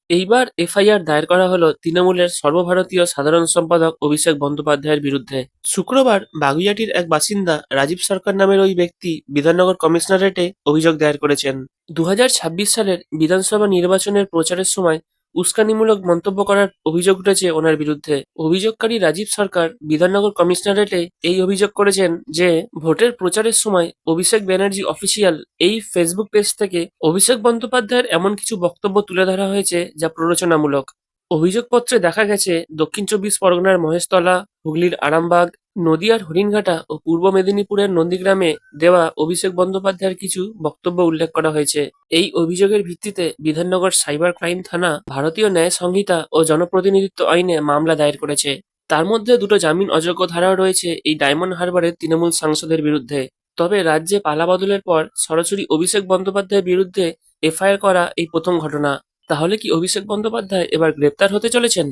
এইবার এফআইআর দায়ের করা হলো তৃণমূলের সর্বভারতীয় সাধারণ সম্পাদক অভিষেক বন্দ্যোপাধ্যায়ের বিরুদ্ধে। শুক্রবার বাগুইআটির এক বাসিন্দা রাজীব সরকার নামের ওই ব্যক্তি বিধাননগর কমিশনারেটে অভিযোগ দায়ের করেছেন। 2026 সালের বিধানসভা নির্বাচনের প্রচারের সময় উস্কানিমূলক মন্তব্য করার অভিযোগ উঠেছে ওনার বিরুদ্ধে। অভিযোগকারী রাজীব সরকার বিধাননগর কমিশনারেটে এই অভিযোগ করেছেন যে ভোটের প্রচারের সময় অভিষেক ব্যানার্জি অফিসিয়াল এই ফেসবুক পেজ থেকে অভিষেক বন্দ্যোপাধ্যায়ের এমন কিছু বক্তব্য তুলে ধরা হয়েছে যা প্ররোচনামূলক। অভিযোগপত্রে দেখা গেছে দক্ষিণ চব্বিশ পরগনার মহেশতলা, হুগলির আরামবাগ, নদিয়ার হরিণঘাটা ও পূর্ব মেদিনীপুরের নন্দীগ্রামে দেওয়া অভিষেক বন্দ্যোপাধ্যায়ের কিছু বক্তব্য উল্লেখ করা হয়েছে। এই অভিযোগের ভিত্তিতে বিধাননগর সাইবার ক্রাইম থানা ভারতীয় ন্যায় সংহিতা ও জনপ্রতিনিধিত্ব আইনে মামলা দায়ের করেছে। তার মধ্যে দুটো জামিন অযোগ্য ধারাও রয়েছে এই ডায়মন্ড হারবারের তৃণমূল সাংসদের বিরুদ্ধে। তবে রাজ্যে পালাবদলের পর সরাসরি অভিষেক বন্দ্যোপাধ্যায়ের বিরুদ্ধে এফআইআর করা এই প্রথম ঘটনা। তাহলে কি অভিষেক বন্দ্যোপাধ্যায় এবার গ্রেপ্তার হতে চলেছেন?